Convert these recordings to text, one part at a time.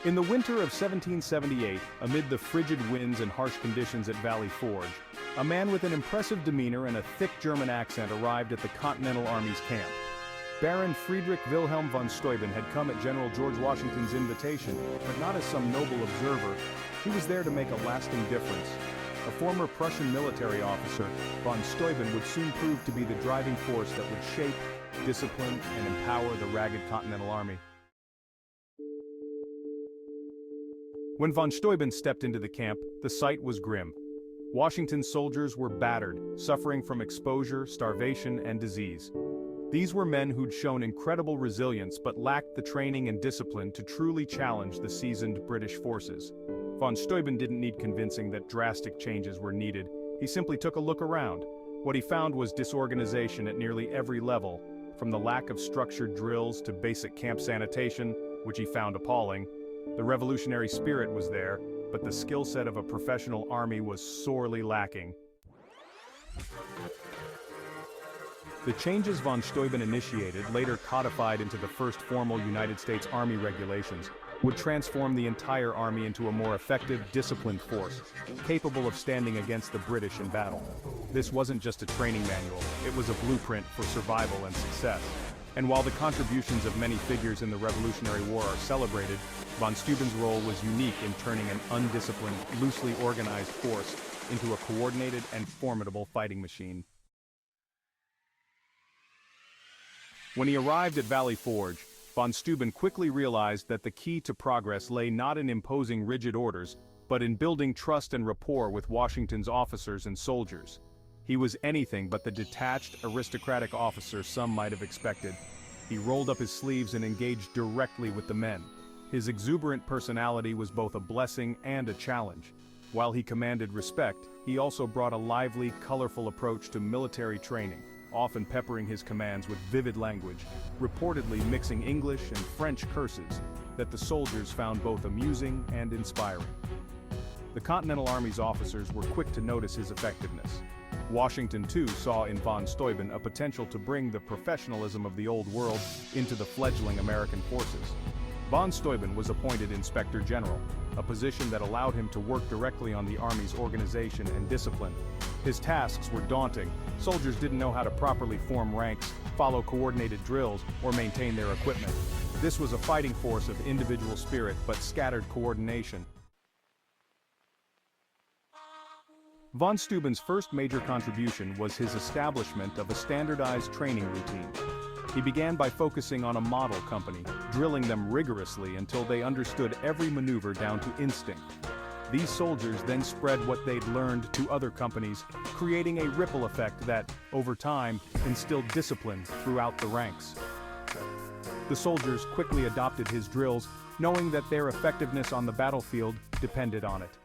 In the winter of 1778, amid the frigid winds and harsh conditions at Valley Forge, a man with an impressive demeanor and a thick German accent arrived at the Continental Army's camp. Baron Friedrich Wilhelm von Steuben had come at General George Washington's invitation, but not as some noble observer. He was there to make a lasting difference. A former Prussian military officer, von Steuben would soon prove to be the driving force that would shape, discipline, and empower the ragged Continental Army. When von Steuben stepped into the camp, the sight was grim. Washington's soldiers were battered, suffering from exposure, starvation, and disease. These were men who'd shown incredible resilience but lacked the training and discipline to truly challenge the seasoned British forces. Von Steuben didn't need convincing that drastic changes were needed. He simply took a look around. What he found was disorganization at nearly every level, from the lack of structured drills to basic camp sanitation, which he found appalling. The revolutionary spirit was there, but the skill set of a professional army was sorely lacking. The changes von Steuben initiated, later codified into the first formal United States Army regulations, would transform the entire army into a more effective, disciplined force, capable of standing against the British in battle. This wasn't just a training manual, it was a blueprint for survival and success. And while the contributions of many figures in the Revolutionary War are celebrated, von Steuben's role was unique in turning an undisciplined, loosely organized force into a coordinated and formidable fighting machine. When he arrived at Valley Forge, von Steuben quickly realized that the key to progress lay not in imposing rigid orders, but in building trust and rapport with Washington's officers and soldiers. He was anything but the detached, aristocratic officer some might have expected. He rolled up his sleeves and engaged directly with the men. His exuberant personality was both a blessing and a challenge. While he commanded respect, he also brought a lively, colorful approach to military training, often peppering his commands with vivid language, reportedly mixing English and French curses that the soldiers found both amusing and inspiring. The Continental Army's officers were quick to notice his effectiveness. Washington, too, saw in von Steuben a potential to bring the professionalism of the old world into the fledgling American forces. Von Steuben was appointed Inspector General, a position that allowed him to work directly on the Army's organization and discipline. His tasks were daunting. Soldiers didn't know how to properly form ranks, follow coordinated drills, or maintain their equipment. This was a fighting force of individual spirit but scattered coordination. Von Steuben's first major contribution was his establishment of a standardized training routine. He began by focusing on a model company, drilling them rigorously until they understood every maneuver down to instinct. These soldiers then spread what they'd learned to other companies, creating a ripple effect that, over time, instilled discipline throughout the ranks. The soldiers quickly adopted his drills, knowing that their effectiveness on the battlefield depended on it.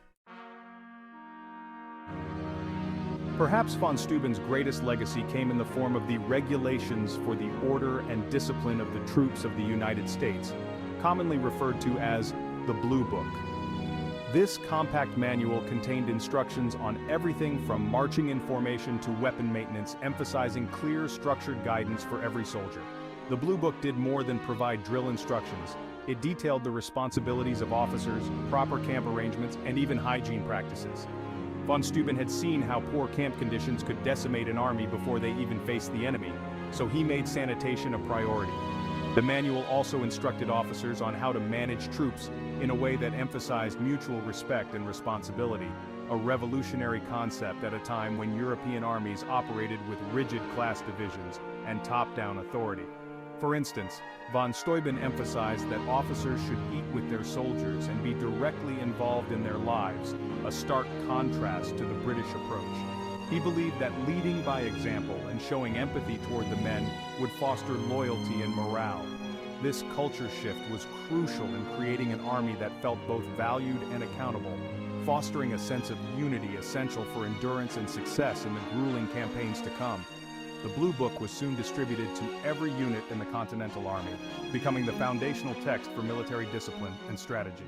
Perhaps von Steuben's greatest legacy came in the form of the regulations for the order and discipline of the troops of the United States, commonly referred to as the Blue Book. This compact manual contained instructions on everything from marching in formation to weapon maintenance, emphasizing clear, structured guidance for every soldier. The Blue Book did more than provide drill instructions. It detailed the responsibilities of officers, proper camp arrangements, and even hygiene practices. Von Steuben had seen how poor camp conditions could decimate an army before they even faced the enemy, so he made sanitation a priority. The manual also instructed officers on how to manage troops in a way that emphasized mutual respect and responsibility, a revolutionary concept at a time when European armies operated with rigid class divisions and top-down authority. For instance, von Steuben emphasized that officers should eat with their soldiers and be directly involved in their lives, a stark contrast to the British approach. He believed that leading by example and showing empathy toward the men would foster loyalty and morale. This culture shift was crucial in creating an army that felt both valued and accountable, fostering a sense of unity essential for endurance and success in the grueling campaigns to come. The Blue Book was soon distributed to every unit in the Continental Army, becoming the foundational text for military discipline and strategy.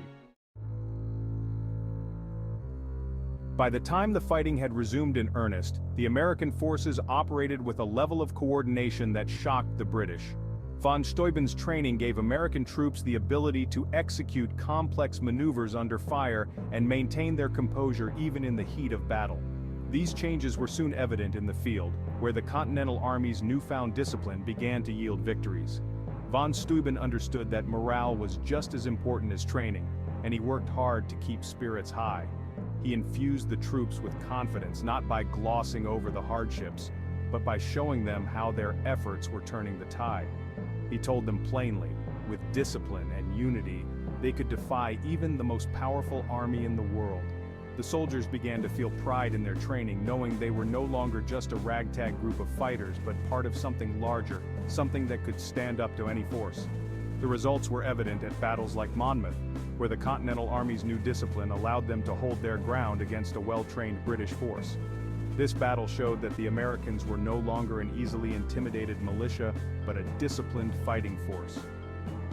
By the time the fighting had resumed in earnest, the American forces operated with a level of coordination that shocked the British. Von Steuben's training gave American troops the ability to execute complex maneuvers under fire and maintain their composure even in the heat of battle. These changes were soon evident in the field, where the Continental Army's newfound discipline began to yield victories. Von Steuben understood that morale was just as important as training, and he worked hard to keep spirits high. He infused the troops with confidence not by glossing over the hardships, but by showing them how their efforts were turning the tide. He told them plainly, with discipline and unity, they could defy even the most powerful army in the world. The soldiers began to feel pride in their training, knowing they were no longer just a ragtag group of fighters, but part of something larger, something that could stand up to any force. The results were evident at battles like Monmouth, where the Continental Army's new discipline allowed them to hold their ground against a well-trained British force. This battle showed that the Americans were no longer an easily intimidated militia, but a disciplined fighting force.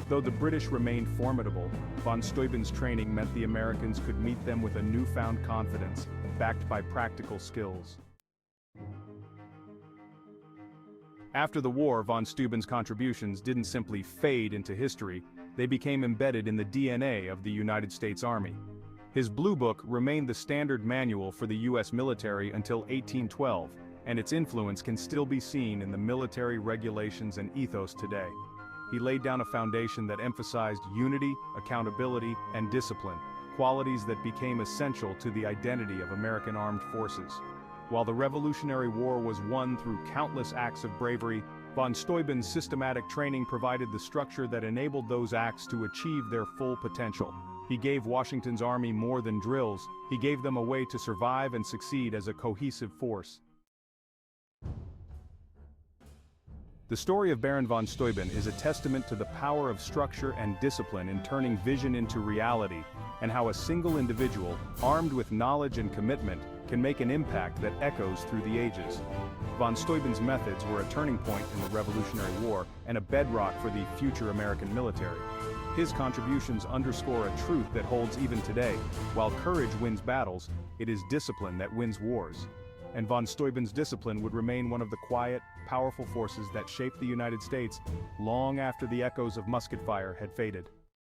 Though the British remained formidable, von Steuben's training meant the Americans could meet them with a newfound confidence, backed by practical skills. After the war, von Steuben's contributions didn't simply fade into history, they became embedded in the DNA of the United States Army. His Blue Book remained the standard manual for the U.S. military until 1812, and its influence can still be seen in the military regulations and ethos today. He laid down a foundation that emphasized unity, accountability, and discipline, qualities that became essential to the identity of American armed forces. While the Revolutionary War was won through countless acts of bravery, von Steuben's systematic training provided the structure that enabled those acts to achieve their full potential. He gave Washington's army more than drills, he gave them a way to survive and succeed as a cohesive force. The story of Baron von Steuben is a testament to the power of structure and discipline in turning vision into reality, and how a single individual, armed with knowledge and commitment, can make an impact that echoes through the ages. Von Steuben's methods were a turning point in the Revolutionary War and a bedrock for the future American military. His contributions underscore a truth that holds even today: while courage wins battles, it is discipline that wins wars. And von Steuben's discipline would remain one of the quiet, powerful forces that shaped the United States long after the echoes of musket fire had faded.